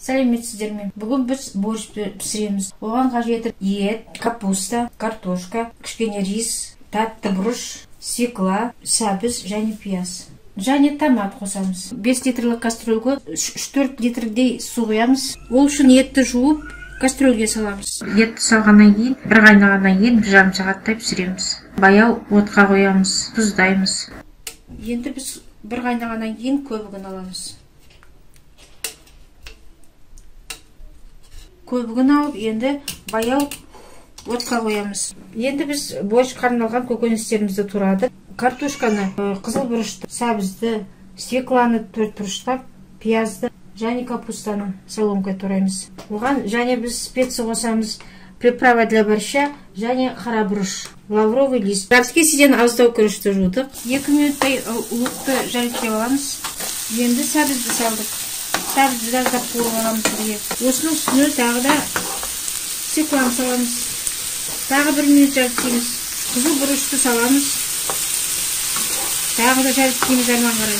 Сәлеметсіздер ме? Бүгін біз борщ пісіреміз. Оған қажетті ет, капуста, картошка, кішкене рис, тәтті бұрыш, свекла, сәбіз және пияз. Және томат қосамыз. 5 литрлік кастрөлге 3-4 литрдей су құямыз. Ол үшін етті жуып, кастрөлге саламыз. Етті салғаннан кейін, бір қайнағаннан кейін 1,5 сағаттай пісіреміз. Баяу отқа қоямыз, тұздаймыз. Енді біз бір қайнағаннан кейін көбігін аламыз. Көбігін алып, енді баяу отқа қоямыз. Енді біз борщқа арналған көкөністерімізді турады. Картошканы, қызыл бұрышты, сәбізді, свекланы 4 бұрыштап, пиязды және капустаны соломкой тураймыз. Оған және біз специя қосамыз, приправа для борща және қара бұрыш, лавровый лист. Сізден аздау күрішті жудық. 2 минуттай луқты жаректе аламыз. Енді сәбізді салдық. Сәбізді аздап қуырып аламыз бірге. Осының үстіне тағы да свекланы саламыз. Тағы 1 минут жаректейміз. Қызыл бұрышты саламыз. Тағы да жаректейміз арман қарай.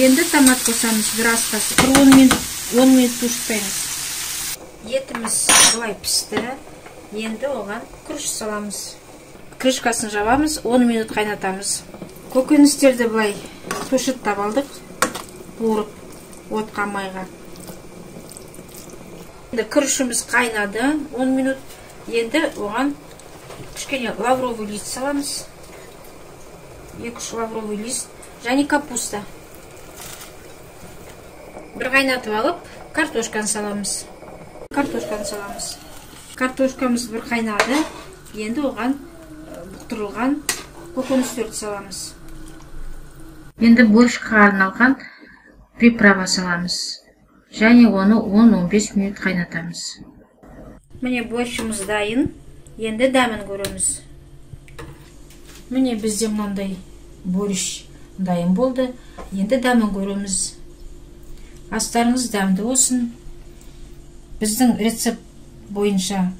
Енді томат қосамыз, бір ас қасық. 10 минут тұшытпаймыз. Етіміз былай пісті. Енді оған күріш саламыз. Крышкасын жабамыз, 10 минут қайнатамыз. Көкөністерді былай тұшыттап алдық, қуырып отқа майға. Енді күрішіміз қайнады 10 минут. Енді оған кішкене лавровый лист саламыз. 2-3 лавровый лист және капуста. Бір қайнатып алып, картошканы саламыз. Картошкамыз бір қайнады. Енді оған бұқтырылған көкөністерді саламыз. Енді борщқа арналған приправа саламыз. Және оны 10-15 минут қайнатамыз. Міне борщымыз дайын. Енді дәмін көреміз. Міне бізде мынандай борщ дайын болды. Енді дәмін көреміз. Астарыңыз дәмді болсын. Біздің рецепт бойынша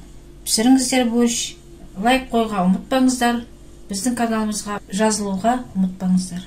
пісіріңіздер борщ. Лайк қойға ұмытпаңыздар. Біздің каналымызға жазылуға ұмытпаңыздар.